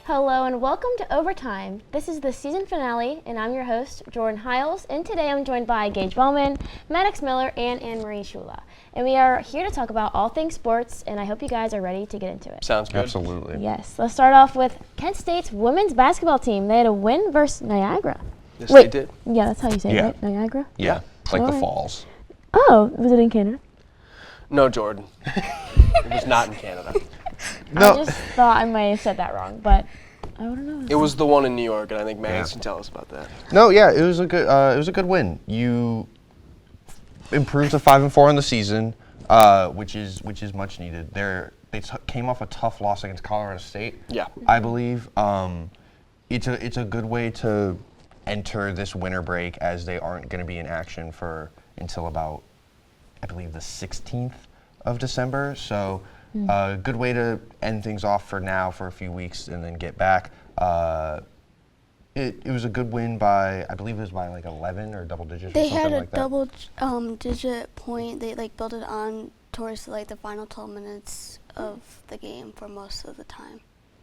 Hello and welcome to Overtime. This is the season finale, and I'm your host, Jordan Hiles, and today I'm joined by Gage Wellman, Maddox Miller, and Annemarie Ciulla. And we are here to talk about all things sports, and I hope you guys are ready to get into it. Sounds good. Absolutely. Yes, let's start off with Kent State's women's basketball team. They had a win versus Niagara. Yes, they did. Yeah, that's how you say it, Yeah. right? Niagara? Yeah, like All the right. falls. Oh, was it in Canada? No, Jordan. It was not in Canada. No. I just thought I might have said that wrong, but I don't know. It was the one in New York, and I think Maddox Yeah. can tell us about that. No, yeah, it was a good win. You improved to 5-4 in the season, which is much needed. They came off a tough loss against Colorado State. Yeah. I believe it's a good way to enter this winter break, as they aren't going to be in action until about, I believe, the 16th of December. So a good way to end things off for now for a few weeks and then get back. It was a good win by, I believe it was by like 11 or double digits or They something had a like that. double digit point. They built it on towards the final 12 minutes of the game for most of the time.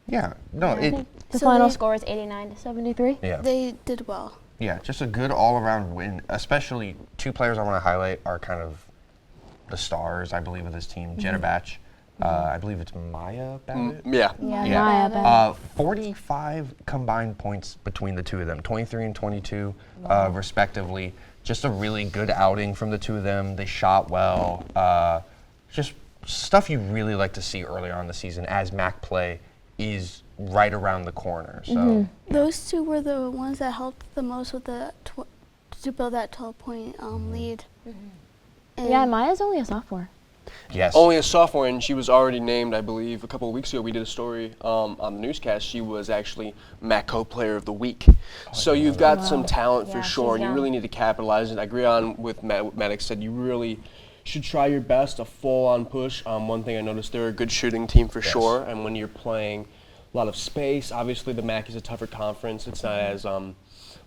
Yeah, no, I think the So final they- score is 89-73. yeah. They did well. Yeah, just a good all-around win. Especially two players I want to highlight are kind of the stars, I believe, of this team. Jenna Batch, I believe it's Maya Babbitt. Yeah. Yeah, Yeah. Maya Babbitt. 45 combined points between the two of them, 23 and 22, respectively. Just a really good outing from the two of them. They shot well. Just stuff you really like to see early on in the season, as MAC play is right around the corner. So Those two were the ones that helped the most with to build that 12-point lead. And Yeah, Maya's only a sophomore. yes, Only a sophomore, and she was already named, I believe, a couple of weeks ago. We did a story on the newscast. She was actually MACO Player of the Week. So you've got some talent Yeah, for she's sure, and you young. really need to capitalize. And I agree on with what Maddox said. You really should try your best, a full-on push. One thing I noticed, they're a good shooting team for sure, and when you're playing a lot of space, obviously the MAC is a tougher conference. It's not as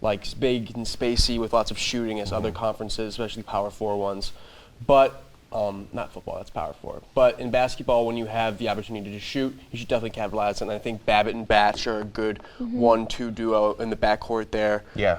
like big and spacey with lots of shooting as other conferences, especially Power 4 ones. But not football, that's Power 4. But in basketball, when you have the opportunity to shoot, you should definitely capitalize. And I think Babbitt and Batch are a good 1-2 duo in the backcourt there. Yeah.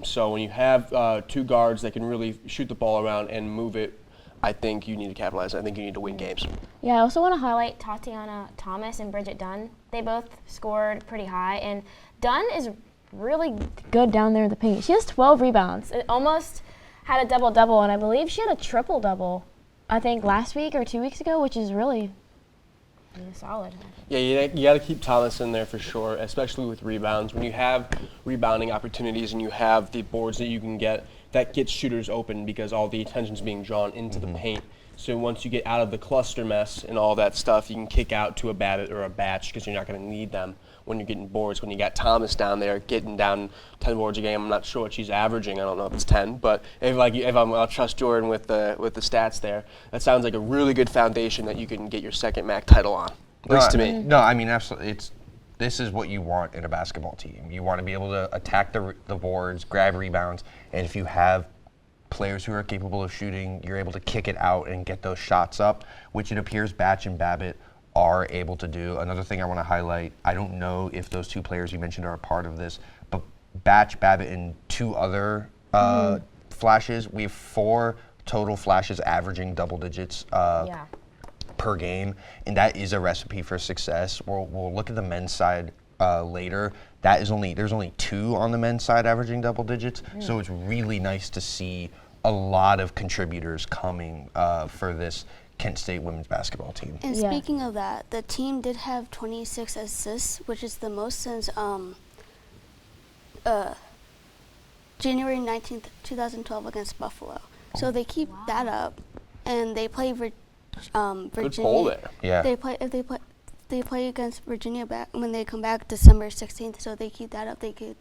So when you have two guards that can really shoot the ball around and move it, I think you need to capitalize. I think you need to win games. Yeah, I also want to highlight Tatiana Thomas and Bridget Dunn. They both scored pretty high, and Dunn is really good down there in the paint. She has 12 rebounds. It almost had a double-double, and I believe she had a triple-double, I think, last week or 2 weeks ago, which is really solid. Yeah, you got to keep Thomas in there for sure, especially with rebounds. When you have rebounding opportunities and you have the boards that you can get, that gets shooters open because all the attention's being drawn into the paint. So once you get out of the cluster mess and all that stuff, you can kick out to a Babbitt or a Batch because you're not going to need them when you're getting boards. When you got Thomas down there getting down 10 boards a game, I'm not sure what she's averaging. I don't know if it's 10, but I'll trust Jordan with the stats there. That sounds like a really good foundation that you can get your second MAC title on. At least to me. No, I mean, absolutely. This is what you want in a basketball team. You want to be able to attack the boards, grab rebounds, and if you have players who are capable of shooting, you're able to kick it out and get those shots up, which it appears Batch and Babbitt are able to do. Another thing I want to highlight, I don't know if those two players you mentioned are a part of this, but Batch, Babbitt, and two other flashes, we have 4 total flashes averaging double digits per game, and that is a recipe for success. We'll look at the men's side later. There's only 2 on the men's side averaging double digits, so it's really nice to see a lot of contributors coming for this Kent State women's basketball team. And Yeah. speaking of that, the team did have 26 assists, which is the most since January 19th, 2012 against Buffalo. So they keep that up, and they play Virginia. Good poll there. Yeah. They play against Virginia back when they come back December 16th. So they keep that up. They could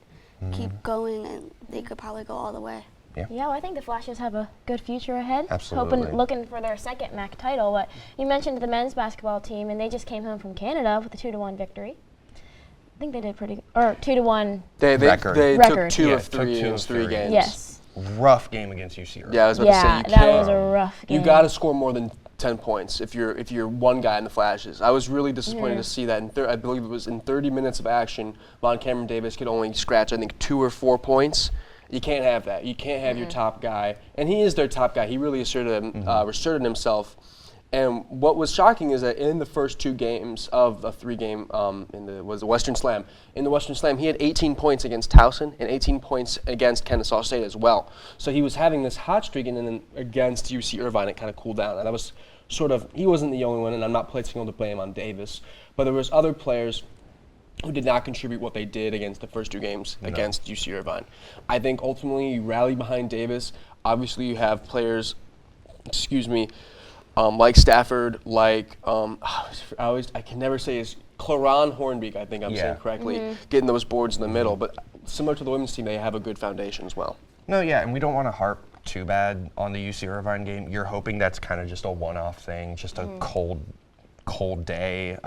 keep going, and they could probably go all the way. Yeah, well, I think the Flashes have a good future ahead. Absolutely. Looking for their second MAC title. But you mentioned the men's basketball team, and they just came home from Canada with a 2-1 victory. I think they did pretty good. Or 2-1. They Record. took Record. 2 Yeah, of took 3 two in of 3 three. games. Yes. Rough game against UC. Yeah, I was about to say, you Yeah, can't. that was a rough game. You got to score more than 10 points if you're one guy in the flashes. I was really disappointed to see that. I believe it was in 30 minutes of action, Von Cameron Davis could only scratch, I think, 2 or 4 points. You can't have that. You can't have your top guy, and he is their top guy. He really asserted himself. And what was shocking is that in the first 2 games of a 3-game was the Western Slam. In the Western Slam, he had 18 points against Towson and 18 points against Kennesaw State as well. So he was having this hot streak, and then against UC Irvine, it kind of cooled down. And that was he wasn't the only one, and I'm not placing all the blame on Davis, but there was other players who did not contribute what they did against the first 2 games against UC Irvine. I think ultimately you rally behind Davis. Obviously you have players, like Stafford, like I can never say his Claron Hornbeek, I think I'm saying correctly, getting those boards in the middle. But similar to the women's team, they have a good foundation as well. No, yeah, and we don't want to harp too bad on the UC Irvine game. You're hoping that's kind of just a one-off thing, just a cold day,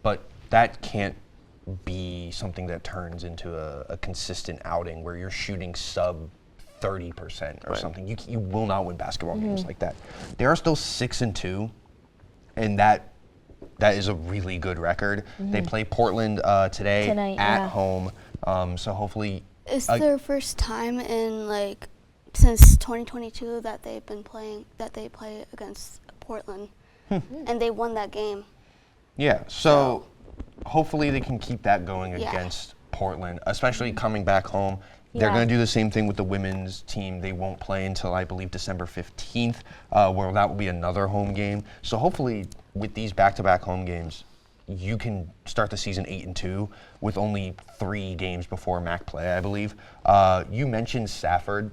but that can't be something that turns into a consistent outing where you're shooting sub 30% or something. You will not win basketball games like that. They are still 6-2, and that is a really good record. They play Portland today at home, so hopefully it's their first time in since 2022 that they play against Portland, and they won that game. Yeah, so hopefully they can keep that going against Portland, especially coming back home. They're going to do the same thing with the women's team. They won't play until, I believe, December 15th, where that will be another home game. So hopefully with these back-to-back home games, you can start the season 8-2 with only 3 games before MAC play, I believe. You mentioned Safford.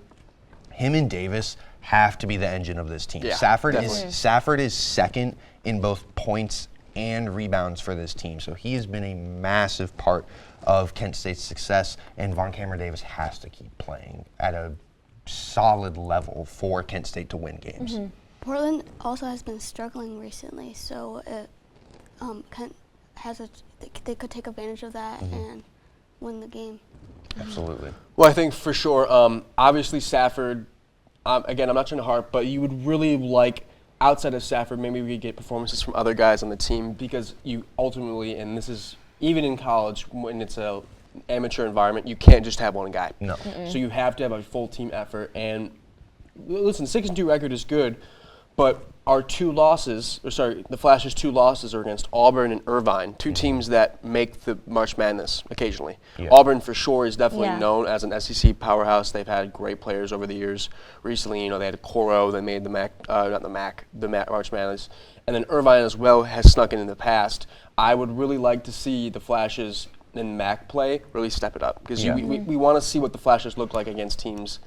Him and Davis have to be the engine of this team. Yeah, Safford is second in both points and rebounds for this team. So he has been a massive part of Kent State's success, and Von Cameron Davis has to keep playing at a solid level for Kent State to win games. Portland also has been struggling recently, so Kent they could take advantage of that and win the game. Absolutely. Well, I think for sure, obviously Stafford, again, I'm not trying to harp, but you would really like, outside of Stafford, maybe we could get performances from other guys on the team, because you ultimately, and this is even in college, when it's an amateur environment, you can't just have one guy. No. So you have to have a full team effort. And listen, 6-2 record is good, but our the Flash's 2 losses are against Auburn and Irvine, 2 teams that make the March Madness occasionally. Yeah. Auburn for sure is definitely known as an SEC powerhouse. They've had great players over the years. Recently, they had Coro, they made the March Madness. And then Irvine as well has snuck in the past. I would really like to see the Flashes in MAC play really step it up, because we want to see what the Flashes look like against teams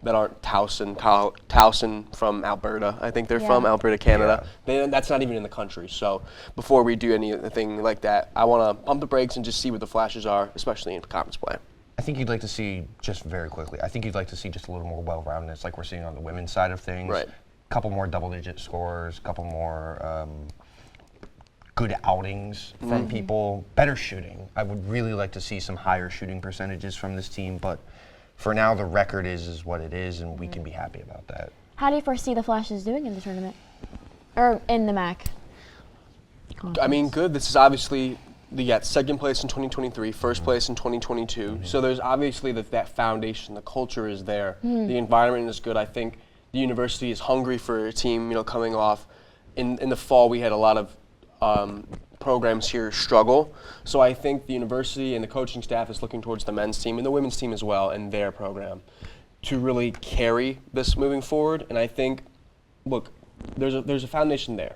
that aren't Towson from Alberta. I think they're from Alberta, Canada. That's not even in the country. So before we do anything like that, I want to pump the brakes and just see what the Flashes are, especially in conference play. I think you'd like to see, just very quickly, just a little more well-roundedness like we're seeing on the women's side of things. Right. A couple more double-digit scores, a couple more good outings from people, better shooting. I would really like to see some higher shooting percentages from this team, but for now, the record is what it is, and we can be happy about that. How do you foresee the Flashes doing in the tournament? Or in the MAC? I mean, good. This is obviously, they got second place in 2023, first place in 2022. So there's obviously that foundation. The culture is there. The environment is good. I think the university is hungry for a team, coming off. In the fall, we had a lot of programs here struggle. So I think the university and the coaching staff is looking towards the men's team and the women's team as well and their program to really carry this moving forward. And I think, look, there's a foundation there.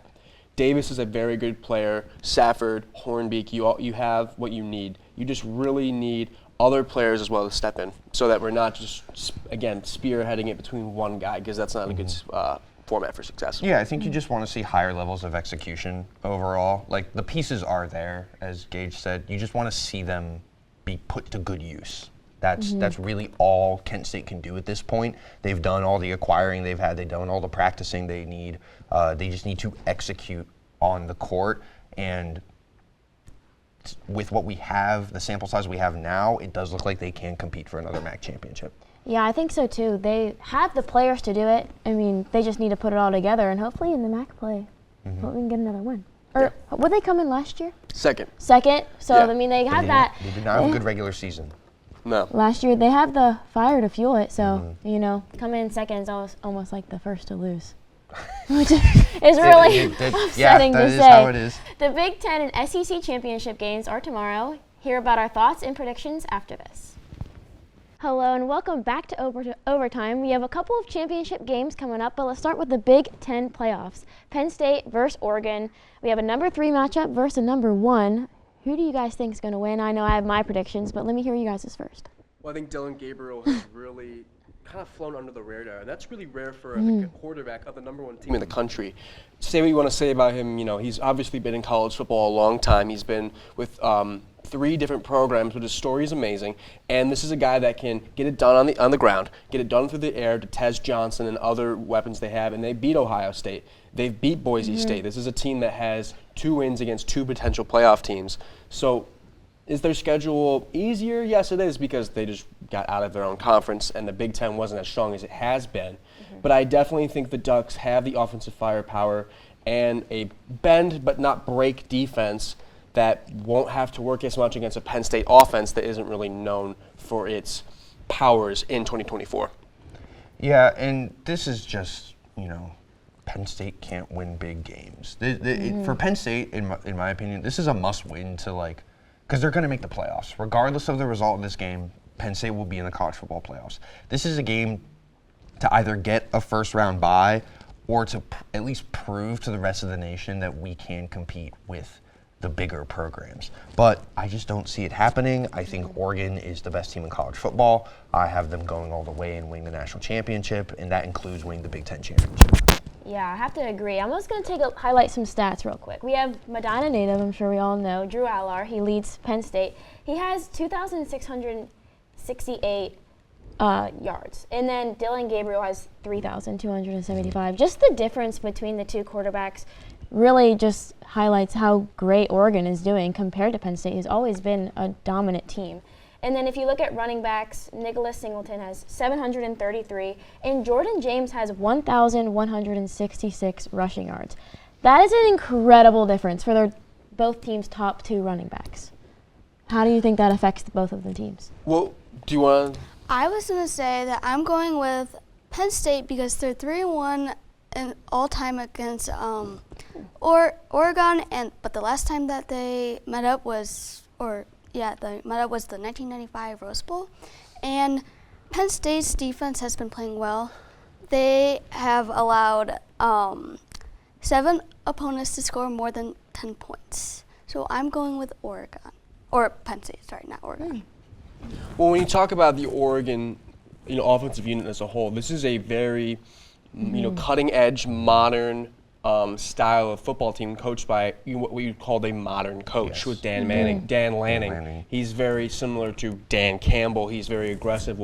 Davis is a very good player. Safford, Hornbeek, you have what you need. You just really need other players as well to step in, so that we're not just, again, spearheading it between one guy, because that's not a good format for success. Yeah, I think you just want to see higher levels of execution overall. Like, the pieces are there, as Gage said. You just want to see them be put to good use. That's really all Kent State can do at this point. They've done all the acquiring they've done all the practicing they need. They just need to execute on the court, and with what we have, the sample size we have now, it does look like they can compete for another MAC championship. Yeah, I think so too. They have the players to do it. I mean, they just need to put it all together, and hopefully in the MAC play, Hope we can get another win. Or would they come in last year? Second. Second. So Yeah. I mean, they have that. They did not have a good regular season. No. Last year they have the fire to fuel it. So coming in second is almost like the first to lose, which is really upsetting that to is say. how it is. The Big Ten and SEC championship games are tomorrow. Hear about our thoughts and predictions after this. Hello and welcome back to Overtime. We have a couple of championship games coming up, but let's start with the Big Ten playoffs. Penn State versus Oregon. We have a number 3 matchup versus a number 1. Who do you guys think is going to win? I know I have my predictions, but let me hear you guys' first. Well, I think Dylan Gabriel has really kind of flown under the radar, and that's really rare for the quarterback of the number 1 team in the country. Say what you want to say about him, he's obviously been in college football a long time. He's been with 3 different programs, but his story is amazing. And this is a guy that can get it done on the ground, get it done through the air to Tez Johnson and other weapons they have, and they beat Ohio State. They've beat Boise State. This is a team that has 2 wins against 2 potential playoff teams. So is their schedule easier? Yes, it is, because they just got out of their own conference and the Big Ten wasn't as strong as it has been. But I definitely think the Ducks have the offensive firepower and a bend but not break defense that won't have to work as much against a Penn State offense that isn't really known for its powers in 2024. Yeah, and this is just, Penn State can't win big games. For Penn State, in my opinion, this is a must-win to, because they're going to make the playoffs. Regardless of the result of this game, Penn State will be in the college football playoffs. This is a game to either get a first-round bye or to at least prove to the rest of the nation that we can compete with the bigger programs. But I just don't see it happening. I think Oregon is the best team in college football. I have them going all the way and winning the national championship, and that includes winning the Big Ten championship. Yeah, I have to agree. I'm just going to highlight some stats real quick. We have Medina native, I'm sure we all know, Drew Allar. He leads Penn State. He has 2,668 yards. And then Dylan Gabriel has 3,275. Just the difference between the 2 quarterbacks really just highlights how great Oregon is doing compared to Penn State, who's always been a dominant team. And then if you look at running backs, Nicholas Singleton has 733, and Jordan James has 1,166 rushing yards. That is an incredible difference for both teams' top 2 running backs. How do you think that affects both of the teams? Well, do you want to? I was going to say that I'm going with Penn State because they're 3-1 in all time against Oregon, but the last time that they met up was the 1995 Rose Bowl, and Penn State's defense has been playing well. They have allowed 7 opponents to score more than 10 points. So I'm going with Oregon, or Penn State. Sorry, not Oregon. Well, when you talk about the Oregon, offensive unit as a whole, this is a very, cutting-edge, modern style of football team coached by what we called a modern coach with Dan Lanning. He's very similar to Dan Campbell. He's very aggressive.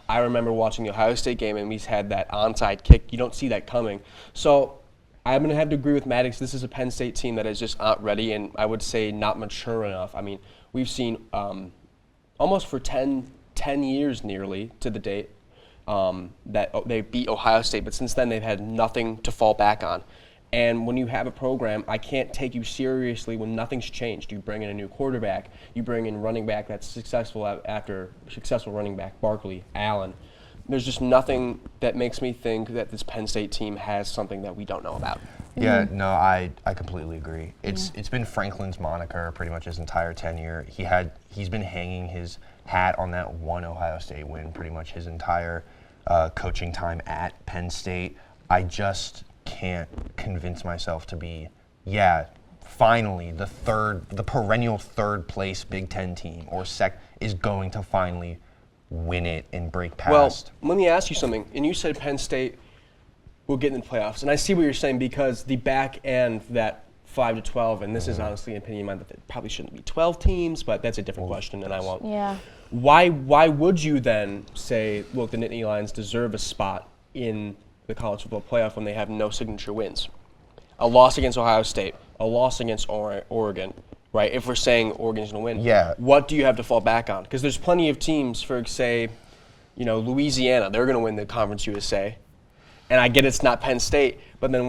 I remember watching the Ohio State game, and we had that onside kick. You don't see that coming. So I'm going to have to agree with Maddox. This is a Penn State team that is just not ready, and I would say not mature enough. I mean, we've seen almost for 10 years nearly to the date that they beat Ohio State, but since then they've had nothing to fall back on. And when you have a program, I can't take you seriously when nothing's changed. You bring in a new quarterback, you bring in running back that's successful after successful running back, Barkley, Allen. There's just nothing that makes me think that this Penn State team has something that we don't know about. Yeah, no, I completely agree. It's been Franklin's moniker pretty much his entire tenure. He's been hanging his hat on that one Ohio State win pretty much his entire coaching time at Penn State. I just can't convince myself to be, finally the perennial third place Big Ten team or is going to finally win it and break past. Well, let me ask you something. And you said Penn State will get in the playoffs. And I see what you're saying because the back end, that 5 to 12, and this is honestly an opinion of mine that there probably shouldn't be 12 teams, but that's a different question and I won't. Yeah. Why would you then say, look, the Nittany Lions deserve a spot in the college football playoff when they have no signature wins? A loss against Ohio State, a loss against Oregon, right? If we're saying Oregon's going to win, what do you have to fall back on? Because there's plenty of teams, for say, Louisiana, they're going to win the Conference USA. And I get it's not Penn State, but then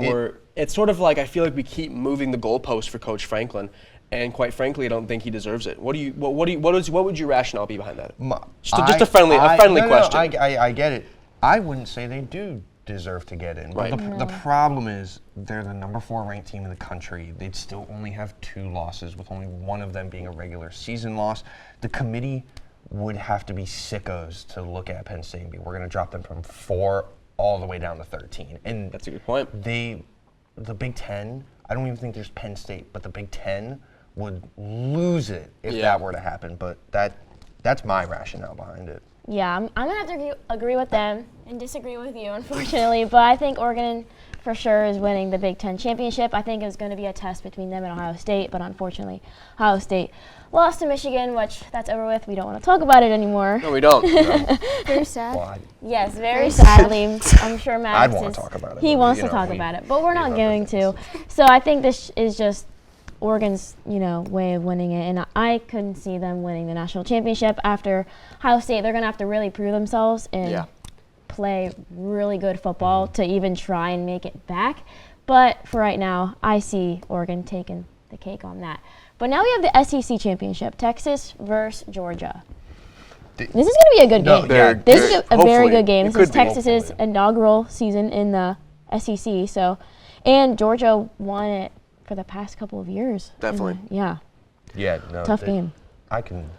it's sort of like I feel like we keep moving the goalpost for Coach Franklin, and quite frankly, I don't think he deserves it. What would your rationale be behind that? Just a friendly question. I get it. I wouldn't say they do deserve to get in. Right. But the problem is they're the number 4 ranked team in the country. They'd still only have 2 losses, with only one of them being a regular season loss. The committee would have to be sickos to look at Penn State and be, we're going to drop them from 4 all the way down to 13. And that's a good point. The Big Ten, I don't even think there's Penn State, but the Big Ten would lose it if that were to happen. But that's my rationale behind it. Yeah, I'm going to have to agree with them and disagree with you, unfortunately. But I think Oregon, for sure, is winning the Big Ten championship. I think it was going to be a test between them and Ohio State, but unfortunately, Ohio State lost to Michigan, which that's over with. We don't want to talk about it anymore. No, we don't. Very sad. Well, Yes, very sadly. I'm sure Maddox I'd want to talk about it. He wants to talk about it, but we're not going to. So I think this is just Oregon's, way of winning it, and I couldn't see them winning the national championship. After Ohio State, they're going to have to really prove themselves and play really good football to even try and make it back. But for right now, I see Oregon taking the cake on that. But now we have the SEC championship, Texas versus Georgia. This is going to be a good game. This is a very good game. This is Texas's inaugural season in the SEC. And Georgia won it for the past couple of years. Definitely. Yeah, no. Tough game.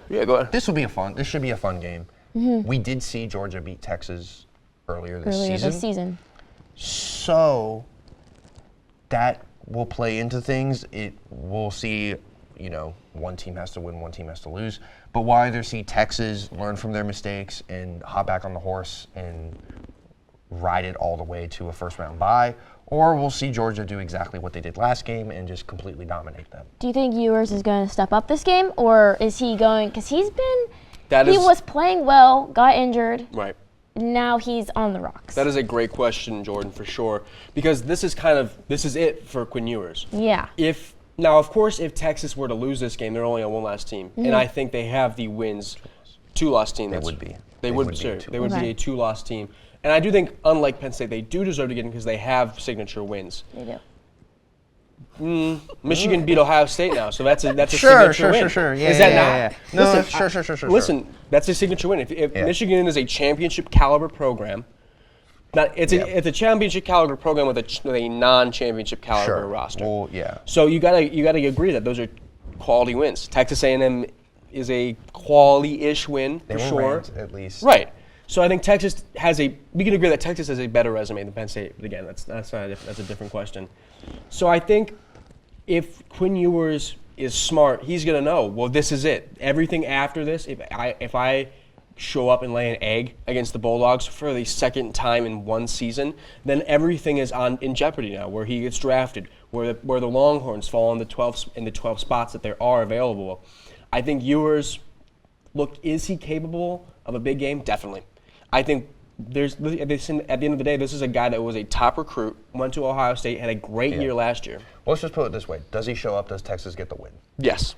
Yeah, go ahead. This should be a fun game. Mm-hmm. We did see Georgia beat Texas earlier this season. So that will play into things. We'll see, one team has to win, one team has to lose. But we'll either see Texas learn from their mistakes and hop back on the horse and ride it all the way to a first-round bye, or we'll see Georgia do exactly what they did last game and just completely dominate them. Do you think Ewers is going to step up this game, or is he going, because he was playing well, got injured. Right. Now he's on the rocks. That is a great question, Jordan, for sure, because this is it for Quinn Ewers. Yeah. Now, of course, if Texas were to lose this game, they're only on one last team, and I think they have the wins. 2-loss team. They would be. They would be a 2-loss team. And I do think, unlike Penn State, they do deserve to get in because they have signature wins. They do. Michigan beat Ohio State now, so that's a signature win. Sure. Yeah, is that not? No, Listen, sure. Listen, that's a signature win. If Michigan is a championship caliber program, it's a championship caliber program with a non-championship caliber roster. Well, yeah. So you gotta agree that those are quality wins. Texas A&M is a quality-ish win for sure. Ranked, at least. Right. So I think Texas we can agree that Texas has a better resume than Penn State, but again, that's a different question. So I think if Quinn Ewers is smart, he's gonna know, well, this is it. Everything after this, if I show up and lay an egg against the Bulldogs for the second time in one season, then everything is in jeopardy now, where he gets drafted, where the Longhorns fall in the 12 spots that there are available. I think Ewers, is he capable of a big game? Definitely. I think at the end of the day, this is a guy that was a top recruit, went to Ohio State, had a great year last year. Well, let's just put it this way. Does he show up? Does Texas get the win? Yes.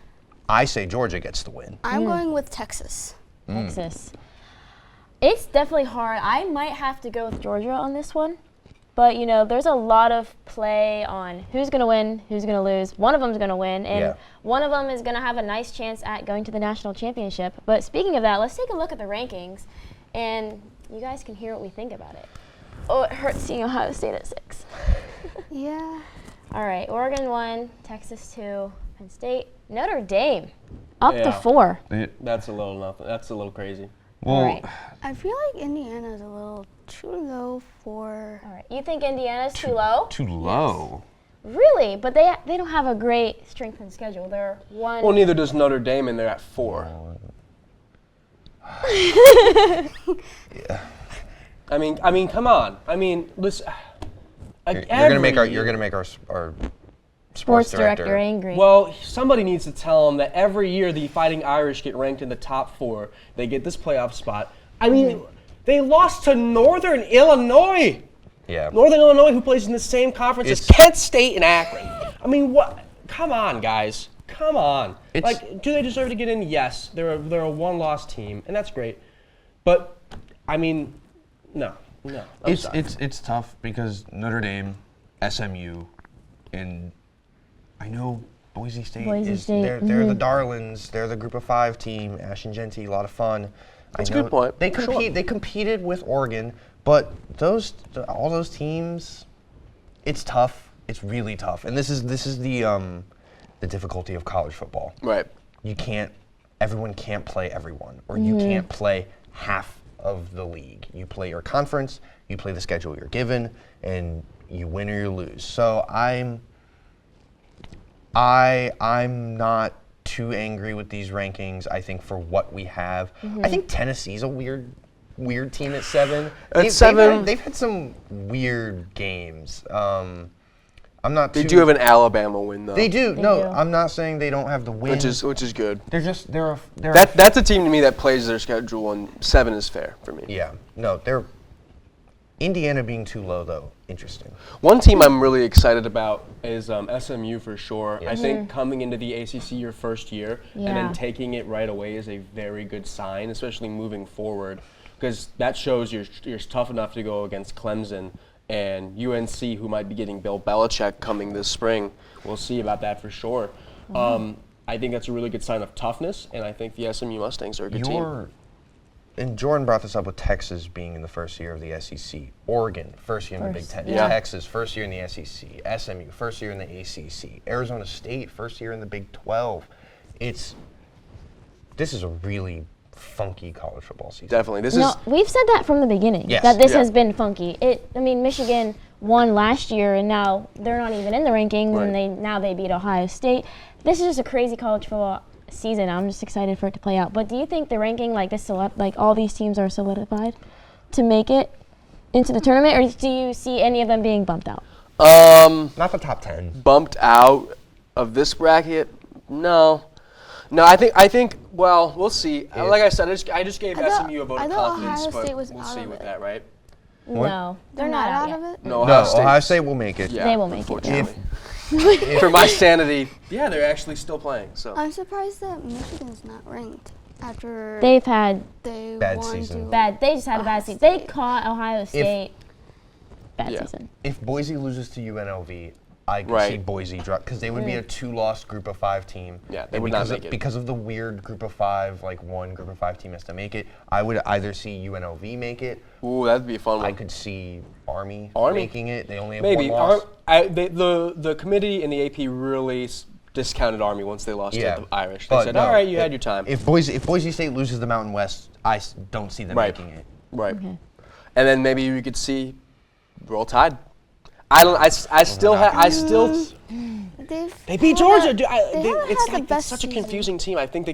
I say Georgia gets the win. I'm going with Texas. Texas. It's definitely hard. I might have to go with Georgia on this one. But, there's a lot of play on who's going to win, who's going to lose. One of them is going to win, and one of them is going to have a nice chance at going to the national championship. But speaking of that, let's take a look at the rankings, and you guys can hear what we think about it. Oh, it hurts seeing Ohio State at 6. Yeah. All right, Oregon 1, Texas 2, Penn State, Notre Dame up to 4. That's a little crazy. Well, all right. I feel like Indiana's a little too low for. All right, you think Indiana's too low? Too low. Yes. Really? But they don't have a great strength and schedule. They're 1. Well, neither does Notre Dame, and they're at 4. Yeah. I mean, come on. I mean, listen. You're gonna make our sports director angry. Well, somebody needs to tell them that every year the Fighting Irish get ranked in the top 4. They get this playoff spot. I mean, they lost to Northern Illinois. Yeah. Northern Illinois, who plays in the same conference as Kent State and Akron. I mean, what? Come on, guys. Come on. Do they deserve to get in? Yes. They're a one-loss team, and that's great. But I mean, no. It's tough because Notre Dame, SMU, And I know Boise State State, they're the darlings. They're the Group of 5 team. Ash and Genty, a lot of fun. That's a good point. They competed with Oregon, but all those teams, it's tough. It's really tough. And this is the difficulty of college football. Right. Everyone can't play everyone, or you can't play half of the league. You play your conference, you play the schedule you're given, and you win or you lose. So I'm not too angry with these rankings. I think for what we have, I think Tennessee's a weird team at 7. At 7, they've had some weird games. I'm not. They do have an Alabama win though. They do. They No, do. I'm not saying they don't have the win. Which is good. That's a team to me that plays their schedule, and 7 is fair for me. Yeah. No, they're Indiana being too low though. Interesting. One team I'm really excited about is SMU for sure. Yes. I think coming into the ACC your first year and then Yeah. taking it right away is a very good sign, especially moving forward, because that shows you're tough enough to go against Clemson and UNC, who might be getting Bill Belichick coming this spring. We'll see about that for sure. I think that's a really good sign of toughness, and I think the SMU Mustangs are a good team. And Jordan brought this up with Texas being in the first year of the SEC. Oregon, first year in the Big Ten. Yeah. Texas, first year in the SEC. SMU, first year in the ACC. Arizona State, first year in the Big 12. This is a really funky college football season. Definitely. We've said that from the beginning. Yes. That this Yeah. has been funky. Michigan won last year, and now they're not even in the rankings, Right. and they beat Ohio State. This is just a crazy college football season. I'm just excited for it to play out. But do you think the ranking, like all these teams are solidified to make it into the tournament, or do you see any of them being bumped out? Not the top 10. Bumped out of this bracket? No. I think. Well, we'll see. Like I said, I just gave SMU a vote of confidence, Ohio but State was we'll out see of with it. that, right? What? No, they're not out of yet. it. No, No, Ohio State will make it. Yeah, They will make it. unfortunately. For my sanity, yeah, they're actually still playing. So I'm surprised that Michigan's not ranked after They've had they Bad won season. to they just had a Ohio bad season. They State. caught Ohio State. Bad Yeah. season. If Boise loses to UNLV, I can Right. see Boise drop because they would be a 2-loss Group of 5 team. Yeah, they And would not make it. because of the weird Group of 5, like one Group of 5 team has to make it. I would either see UNLV make it. ooh, that'd be a fun one. I could see Army Army. making it. They only have Maybe. one loss. The committee and the AP really discounted Army once they lost to the Irish. They But said, no, all right, you had your time. If Boise State loses the Mountain West, don't see them Right. making it. Right. Okay. And then maybe we could see Roll Tide. They beat Georgia. It's such a confusing team. I think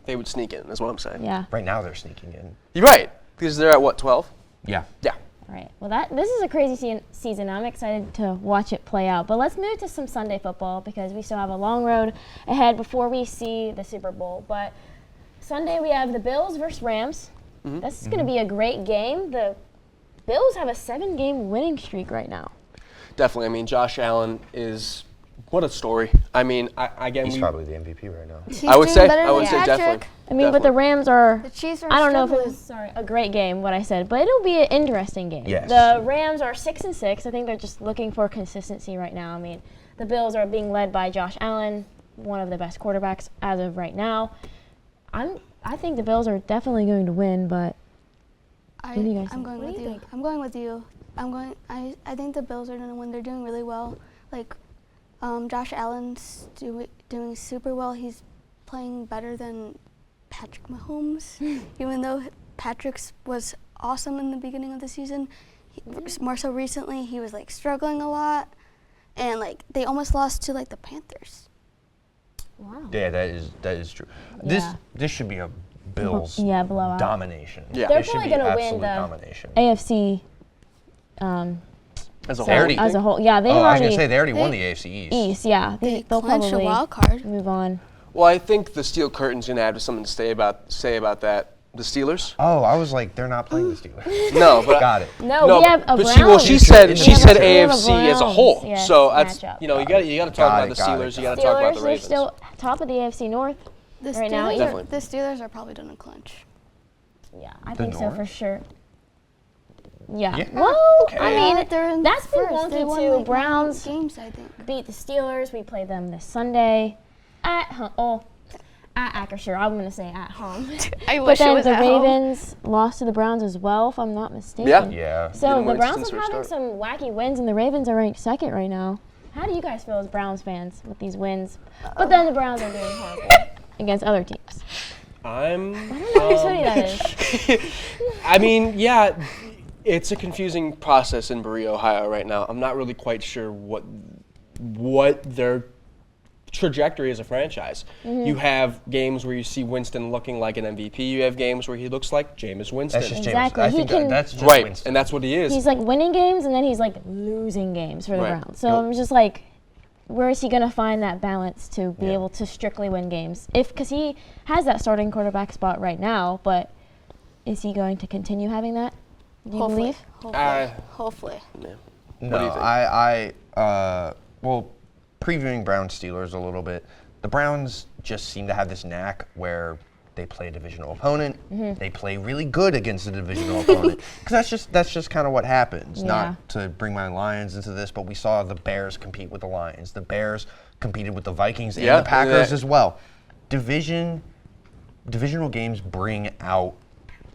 they would sneak in, is what I'm saying. Yeah. Right now they're sneaking in. You're right. Because they're at what, 12? Yeah. Yeah. All right. Well, this is a crazy season. I'm excited to watch it play out. But let's move to some Sunday football because we still have a long road ahead before we see the Super Bowl. But Sunday we have the Bills versus Rams. This is going to be a great game. The Bills have a 7-game winning streak right now. Definitely. I mean, Josh Allen is what a story. I mean, He's probably the MVP right now. I would say Patrick. definitely. I mean, but the Rams are. The Chiefs are I don't know if it struggling. was a great game, what I said, but it'll be an interesting game. Yes. The Rams are 6-6. I think they're just looking for consistency right now. I mean, the Bills are being led by Josh Allen, one of the best quarterbacks as of right now. I think the Bills are definitely going to win, but what do you guys I'm think? going What with do you. think? I'm going with you. I think the Bills are going to win. They're doing really well. Like, Josh Allen's doing super well. He's playing better than Patrick Mahomes, even though Patrick's was awesome in the beginning of the season. More so recently, he was like struggling a lot, and like they almost lost to like the Panthers. Wow. Yeah, that is true. Yeah. This should be a Bills blowout. domination. Yeah. They're This should probably be gonna win absolute the domination. AFC As a so- whole. as a whole. Yeah, they've I was already gonna say they already won the AFC East. East. Yeah, They they'll clinched a probably wild card. move on. Well, I think the steel curtain's going to have something to say about that. The Steelers? Oh, I was like, they're not playing the Steelers. No, but Got it. No, we have a Browns. she said We have a AFC as a Browns, whole. yes, So that's matchup. you got to talk about the Steelers. You got to talk about the Steelers are Ravens. still top of the AFC North. The Right now, Steelers, Definitely. the Steelers are probably going to clinch. Yeah, I The think so North? for sure. Yeah. Yeah, Well, okay. I mean, they're in that's been first. They wonky won, too. like, 9 Browns games, I think. beat the Steelers. We play them this Sunday at Acrisure. I'm going to say at home. I But wish it then was the at home. Ravens lost to the Browns as well, if I'm not mistaken. Yeah. Yeah. So Didn't the win Browns since are their having start. some wacky wins, and the Ravens are ranked second right now. How do you guys feel as Browns fans with these wins? But then the Browns are doing horrible against other teams. I don't know whose hoodie that is. I mean, yeah, it's a confusing process in Berea, Ohio right now. I'm not really quite sure what their trajectory as a franchise. You have games where you see Winston looking like an MVP. You have games where he looks like Jameis Winston. That's just Exactly. Jameis. I He think can- that's just right, Winston. and that's what he is. He's like winning games, and then he's like losing games for the Right. Browns. So Yep. I'm just like, where is he going to find that balance to be Yeah. able to strictly win games? Because he has that starting quarterback spot right now, but is he going to continue having that? Do you Hopefully. believe? Hopefully. No, do you think? Well, previewing Browns Steelers a little bit, the Browns just seem to have this knack where they play a divisional opponent, they play really good against a divisional opponent. Because that's just kind of what happens. Yeah. Not to bring my Lions into this, but we saw the Bears compete with the Lions. The Bears competed with the Vikings and Yeah, the Packers yeah. as well. Divisional games bring out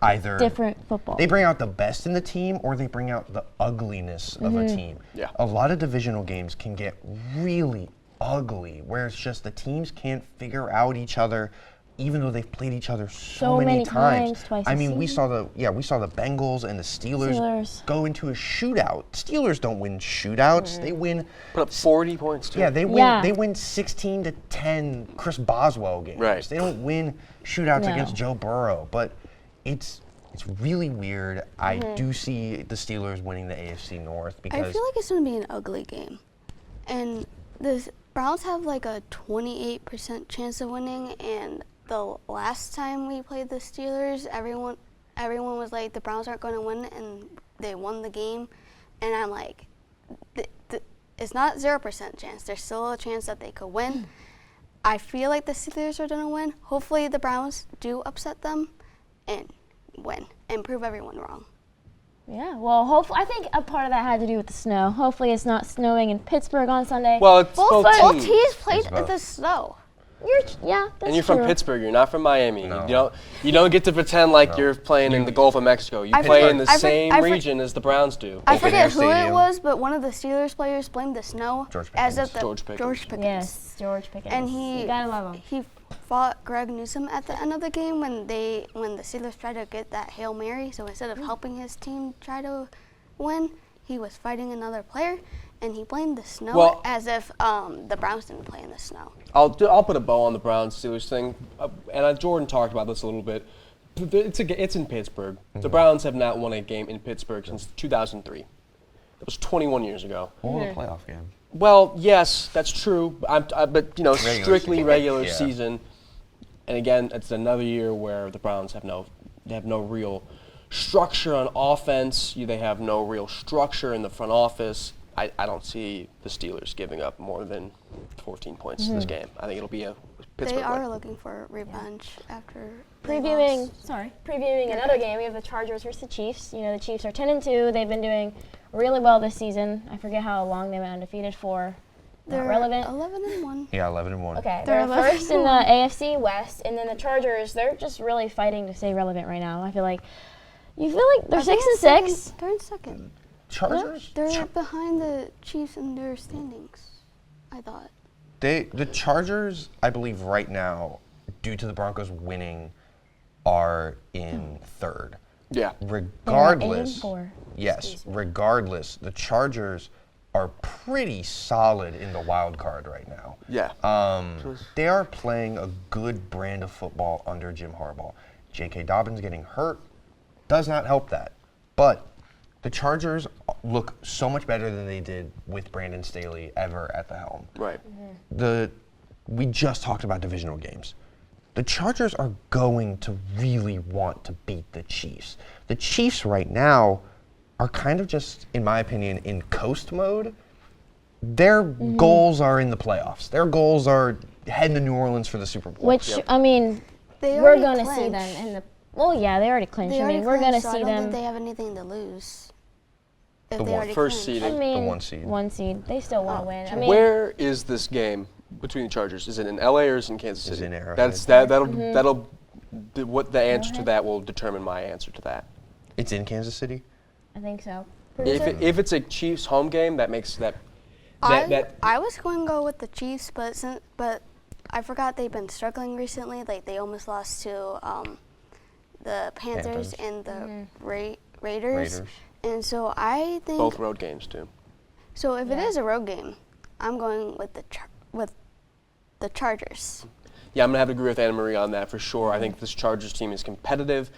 either Different football. they bring out the best in the team or they bring out the ugliness of a team. Yeah. A lot of divisional games can get really ugly where it's just the teams can't figure out each other even though they've played each other so many times, twice a I mean, we season. saw the Bengals and the Steelers Steelers. go into a shootout. Steelers don't win shootouts. They win Put up 40 points, too. yeah, they win. Yeah. They win 16-10 Chris Boswell games. Right. They don't win shootouts No. against Joe Burrow. But it's really weird. I do see the Steelers winning the AFC North I because feel like it's going to be an ugly game. And the Browns have like a 28% chance of winning. And the last time we played the Steelers, everyone was like, the Browns aren't going to win. And they won the game. And I'm like, it's not 0% chance. There's still a chance that they could win. I feel like the Steelers are going to win. Hopefully the Browns do upset them and win and prove everyone wrong. Yeah, well, hopefully, I think a part of that had to do with the snow. Hopefully it's not snowing in Pittsburgh on Sunday. Well, it's both Both teams. teams played It's both. at the snow. Yeah, that's And you're from true. Pittsburgh. You're not from Miami. No. You don't get to pretend like you're playing in the Gulf of Mexico. You play in the same region as the Browns do. I Open forget air who it stadium. was, but one of the Steelers players blamed the snow George as Pickens. if the George Pickens. George Pickens. Yes, George Pickens. And you gotta love him. he fought Greg Newsome at the end of the game when the Steelers tried to get that Hail Mary. So instead of helping his team try to win, he was fighting another player, and he blamed the snow Well- as if the Browns didn't play in the snow. I'll put a bow on the Browns Steelers thing, and Jordan talked about this a little bit. It's in Pittsburgh. The Browns have not won a game in Pittsburgh since 2003. That was 21 years ago. Well, a playoff game. Well, yes, that's true. But Regular strictly season. regular Yeah. season. And again, it's another year where the Browns have no real structure on offense. They have no real structure in the front office. I don't see the Steelers giving up more than 14 points in this game. I think it'll be a Pittsburgh They are win. looking for revenge after they Previewing lost. another game, we have the Chargers versus the Chiefs. The Chiefs are 10-2. They've been doing really well this season. I forget how long they've been undefeated for. Not They're relevant. 11-1. Yeah, 11-1. Okay, They're they're first in the 11-1. AFC West, and then the Chargers. They're just really fighting to stay relevant right now. I feel like they're 6-6. They're in second. Chargers? They're behind the Chiefs in their standings, I thought. The Chargers, I believe right now, due to the Broncos winning, are in third. Yeah. Regardless, 8-4. yes, regardless, the Chargers are pretty solid in the wild card right now. Yeah. They are playing a good brand of football under Jim Harbaugh. J.K. Dobbins getting hurt does not help that. But the Chargers look so much better than they did with Brandon Staley ever at the helm. Right. We just talked about divisional games. The Chargers are going to really want to beat the Chiefs. The Chiefs right now are kind of just, in my opinion, in coast mode. Their goals are in the playoffs. Their goals are heading to New Orleans for the Super Bowl. Which, I mean, They we're already going to see clinched. them in the. Well, yeah, they already clinched. They I already mean, we're going to clinched, so see I don't them. think they have anything to lose. If The they one- already first clinched. seeding. I mean, one seed. One seed. They still want to win. I mean, Where is this game between the Chargers? Is it in LA or is it in Kansas City? It's in Arrowhead. That'll what the answer to that will determine my answer to that. It's in Kansas City. I think so. If it's a Chiefs home game, that makes that I was going to go with the Chiefs, but I forgot they've been struggling recently. Like they almost lost to the Panthers and the Raiders. And so I think both road games too. So if it is a road game, I'm going with the Chargers. Yeah, I'm gonna have to agree with Annemarie on that for sure. I think this Chargers team is competitive.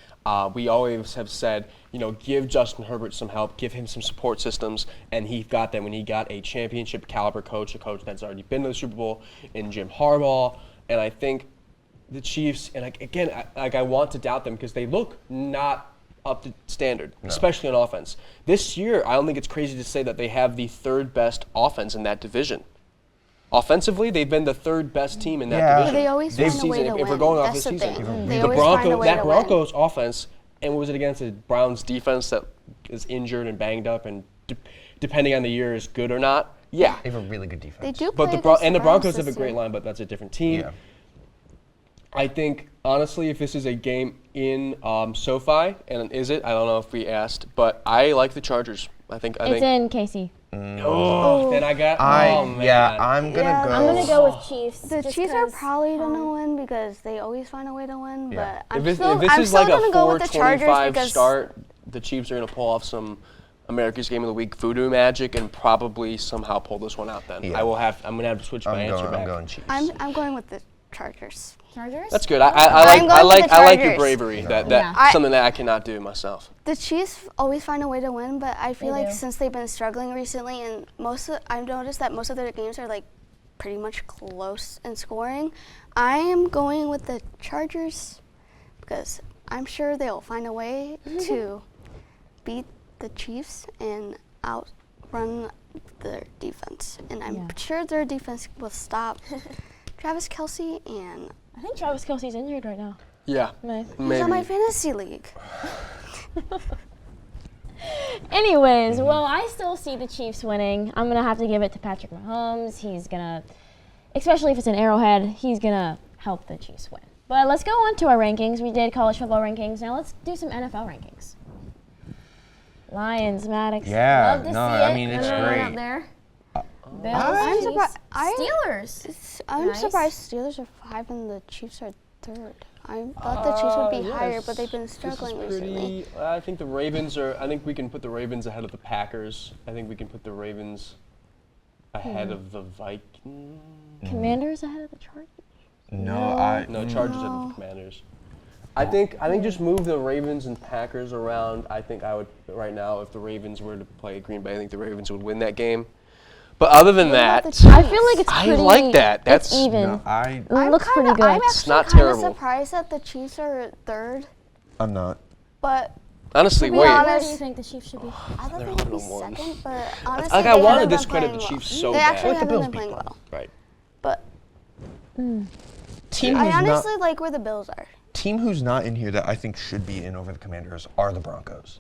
We always have said, give Justin Herbert some help, give him some support systems, and he got that when he got a championship caliber coach, a coach that's already been to the Super Bowl, in Jim Harbaugh. And I think the Chiefs, and I want to doubt them because they look not up to standard, especially on offense. This year, I don't think it's crazy to say that they have the third best offense in that division. Offensively, they've been the third best team in that division. But they always this find a way season, to if we're win. going off That's this the season, thing. They the always find a way that to win. Broncos offense, and what was it against the Browns defense that is injured and banged up, and depending on the year is good or not? Yeah, They have a really good defense. They do but play the against Broncos Browns have a this great year. line, but that's a different team. Yeah. I think, honestly, if this is a game in SoFi, and is it? I don't know if we asked, but I like the Chargers. I think. it's in KC. Oh, then I got. I'm gonna Yeah, go. I'm gonna go with Chiefs. The just Chiefs are 'cause, probably gonna win because they always find a way to win. Yeah. But If I'm this still is like a gonna go with the Chargers 4-25 because start, the Chiefs are going to pull off some America's Game of the Week voodoo magic and probably somehow pull this one out. Then Yeah. I'm going to have to switch my answer back. I'm going Chiefs. I'm going with the Chargers. Chargers? That's good. I'm I going like with the I like your Chargers. bravery. That Yeah. something that I cannot do myself. The Chiefs always find a way to win, but I feel They like do. since they've been struggling recently, and I've noticed that most of their games are like pretty much close in scoring. I am going with the Chargers because I'm sure they'll find a way to beat the Chiefs and outrun their defense. And I'm sure their defense will stop Travis Kelce, and I think Travis Kelce's injured right now. Yeah, Nice. he's on my maybe. fantasy league. Anyways, well, I still see the Chiefs winning. I'm gonna have to give it to Patrick Mahomes. He's gonna, especially if it's an Arrowhead, he's gonna help the Chiefs win. But let's go on to our rankings. We did college football rankings. Now let's do some NFL rankings. Lions, Maddox. Yeah, Love to no, see I it. mean, it's Anyone great. Up there. Bills, I'm Chiefs, surprised. Steelers. I'm Nice. surprised Steelers are 5 and the Chiefs are 3rd. I thought the Chiefs would be higher, but they've been This is struggling recently. pretty. I think the Ravens are. I think we can put the Ravens ahead of the Packers. I think we can put the Ravens ahead of the Vikings. Commanders ahead of the Chargers. No, Chargers ahead of the Commanders. I think just move the Ravens and Packers around. I think I would right now if the Ravens were to play Green Bay, I think the Ravens would win that game. But other than What about that, the I feel like it's I pretty. like that. It's That's- even. No, It looks pretty good. I'm It's actually not kind of terrible. surprised that the Chiefs are 3rd, I'm not. but honestly, to be wait. honest- Where do you think the Chiefs should be? I thought They're they would be 11-1. 2nd. But honestly, Like they I wanted haven't to been discredit the playing Chiefs well. so They bad. actually Let the haven't Bills been beat playing them. well. Right. But Team I who's honestly not, like where the Bills are. team who's not in here that I think should be in over the Commanders are the Broncos.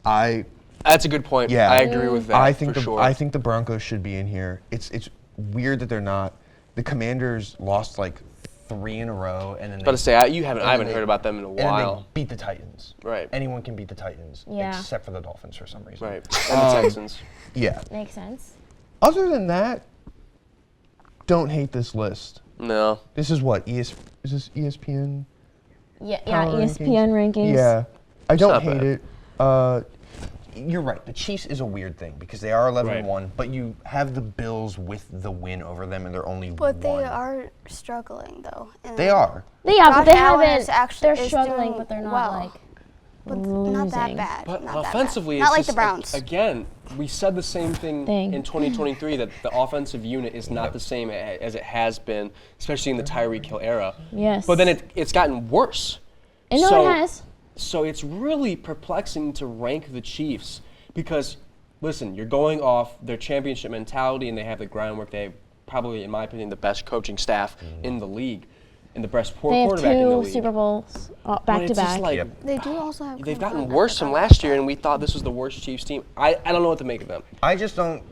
That's a good point. Yeah. I agree with that. I think for sure. I think the Broncos should be in here. It's weird that they're not. The Commanders lost like 3 in a row, and then I was about to say I and haven't then heard about them in a and then while. they beat the Titans. Right. Anyone can beat the Titans, Yeah. except for the Dolphins for some reason. Right. And the Texans. Yeah. Makes sense. Other than that, don't hate this list. No. This is what is this ESPN? Yeah, Power ESPN rankings. Yeah, I don't not hate bad. it. You're right. The Chiefs is a weird thing because they are 11-1, but you have the Bills with the win over them, and they're only But 1. they are struggling though. And They are. Yeah, but Josh they Allen haven't. is actually- They're is struggling, doing but they're not well. like But not that losing. bad. But not that offensively, bad. it's Not like just, the Browns. Again, we said the same thing in 2023 that the offensive unit is not the same as it has been, especially in the Tyreek Hill era. Yes. But then it's gotten worse. I know So- it has. So it's really perplexing to rank the Chiefs because, listen, you're going off their championship mentality and they have the groundwork. They have probably, in my opinion, the best coaching staff in the league. and the best poor They have quarterback in the 2 league. Super Bowls But back to it's just back. like, Yep. They do also have. they've Cleveland gotten at worse the from top. last year, and we thought this was the worst Chiefs team. I don't know what to make of them. I just don't.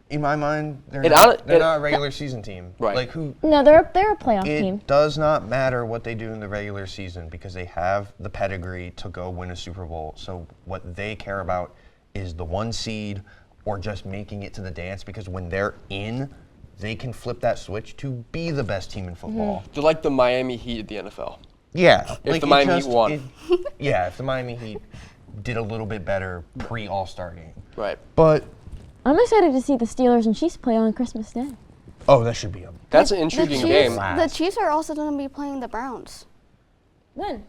In my mind, they're It not, hon- they're it- not a regular season team. Right. Like who? No, they're a playoff It team. does not matter what they do in the regular season because they have the pedigree to go win a Super Bowl. So what they care about is the 1 seed or just making it to the dance because when they're in, they can flip that switch to be the best team in football. They're like the Miami Heat of the NFL. Yeah. If the Miami Heat won. Yeah, if the Miami Heat did a little bit better pre-All-Star game. Right. But, I'm excited to see the Steelers and Chiefs play on Christmas Day. oh, that should be a That's an The intriguing Chiefs, game. the Chiefs are also going to be playing the Browns. When?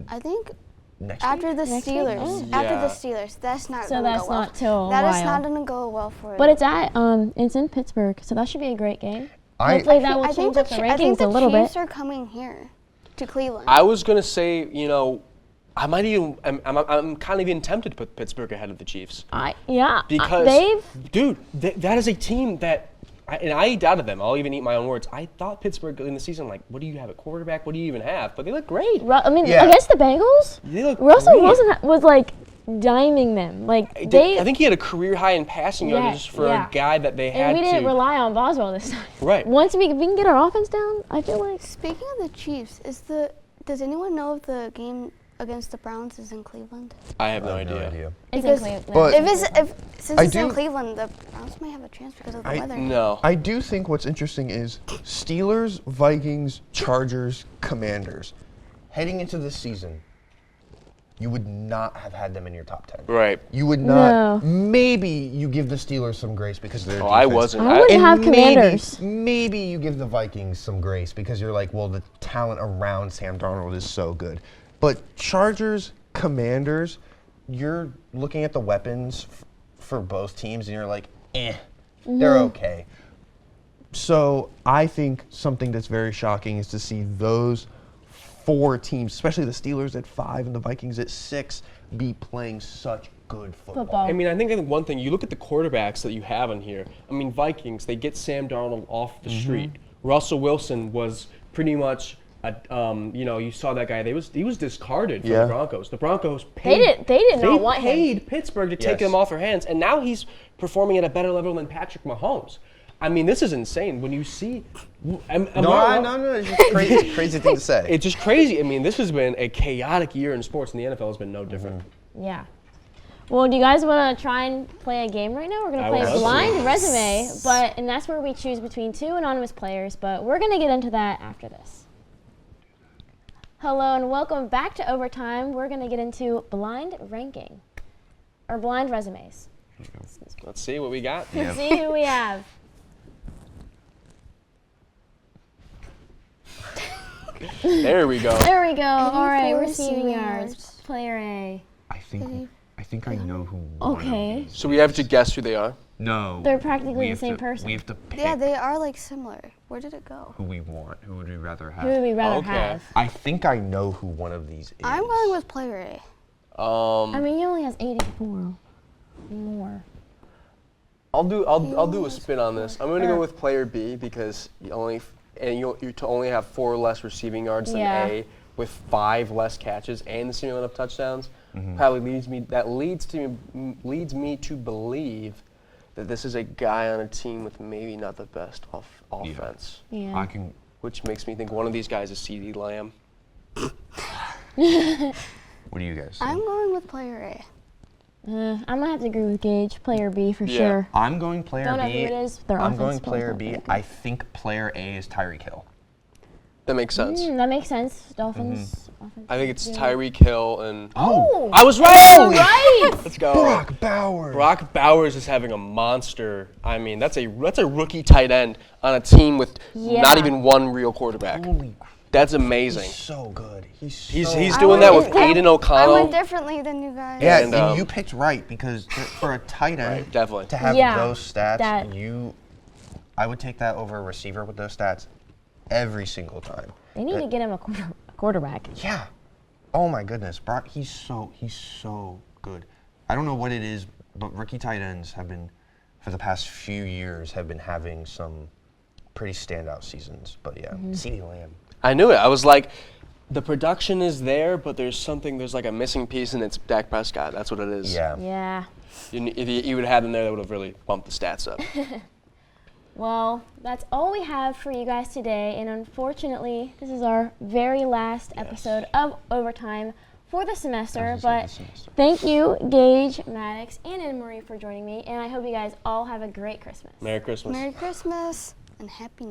I think next after week? the Next week? Steelers. Oh. After Yeah. the Steelers, that's not. So gonna that's go well. not till a That is while. not going to go well for. But it's in Pittsburgh, so that should be a great game. I- Hopefully that will I think change up the I think rankings the a little Chiefs bit. are coming here to Cleveland. I was gonna say, I might even. I'm kind of even tempted to put Pittsburgh ahead of the Chiefs because, dude, that is a team that, and I doubted them. I'll even eat my own words. I thought Pittsburgh in the season, like, what do you have at quarterback? What do you even have? But they look great. Yeah. Against the Bengals, They look Russell great. Wilson was like diming them. Like I they, think he had a career high in passing Yeah, yardage for yeah. a guy that they had and we to. didn't rely on Boswell this time. Right. Once we can get our offense down, I feel like Speaking of the Chiefs, does anyone know if the game against the Browns is in Cleveland? I have no I have no idea. idea. it's Because in Cleveland. But- Since I it's in do- Cleveland, the Browns might have a chance because of the weather. No. I do think what's interesting is Steelers, Vikings, Chargers, Commanders. Heading into this season, you would not have had them in your top 10. Right. You would not. No. Maybe you give the Steelers some grace because they're. Oh, I wasn't. I wouldn't have Commanders. Maybe you give the Vikings some grace because you're like, well, the talent around Sam Darnold is so good. But Chargers, Commanders, you're looking at the weapons for both teams and you're like, they're okay. So I think something that's very shocking is to see those 4 teams, especially the Steelers at 5 and the Vikings at 6, be playing such good football. I mean, I think one thing, you look at the quarterbacks that you have in here. I mean, Vikings, they get Sam Darnold off the street. Russell Wilson was pretty much, you saw that guy. He was discarded from the Broncos. The Broncos paid. They did not want him. paid Pittsburgh to take him off their hands, and now he's performing at a better level than Patrick Mahomes. I mean, this is insane. When you see, No, it's just crazy thing to say. it's just crazy. I mean, this has been a chaotic year in sports, and the NFL has been no different. Yeah. Well, do you guys want to try and play a game right now? We're going to I play would a love blind to. resume, and that's where we choose between 2 anonymous players, but we're going to get into that after this. Hello and welcome back to Overtime. We're going to get into blind ranking, or blind resumes. Let's see what we got. Let's see who we have. There we go. There we go. All right, 84 receiving receiving yards. yards. Player A. I think I know who. Okay. So we have to guess who they are. No. They're practically we the have same to- person. We have to pick Yeah, they are like similar. Where did it go? who we want. Who would we rather have? Who would we rather Okay. have? I think I know who one of these is. I'm going with player A. I mean, he only has 84 more. I'll do a spin on this. I'm going to go with player B because you to only have 4 less receiving yards than A with 5 less catches and the same amount of touchdowns. Probably leads me to believe that this is a guy on a team with maybe not the best offense. Yeah. I can. Which makes me think one of these guys is CeeDee Lamb. What do you guys think? I'm going with player A. I'm going to have to agree with Gage. Player B for Yeah. sure. I'm going player Don't know B. who it is. Their I'm offense going is player not B. very good. I think player A is Tyreek Hill. That makes sense. That makes sense. Dolphins. Offense I think it's is good. Tyreek Hill and Oh! I was right. Right. Let's go. Brock Bowers. Brock Bowers is having a monster. I mean, that's a rookie tight end on a team with not even one real quarterback. Holy crap. That's amazing. He's so good. He's He's so doing that with I Aiden I O'Connell. went differently than you guys. Yeah, And, you picked right because for a tight end, Right, definitely. to have Yeah, those stats, that- I would take that over a receiver with those stats every single time. They need to get him a quarterback. Yeah. Oh my goodness, Brock. He's so good. I don't know what it is, but rookie tight ends have been, for the past few years, have been having some pretty standout seasons. But yeah, CeeDee Lamb. I knew it. I was like, the production is there, but there's like a missing piece, and it's Dak Prescott. That's what it is. Yeah. Yeah. If you would have had him there, that would have really bumped the stats up. Well, that's all we have for you guys today, and unfortunately, this is our very last episode of Overtime for the semester. But thank you, Gage, Maddox, and Annemarie for joining me, and I hope you guys all have a great Christmas. Merry Christmas. Merry Christmas and Happy New Year.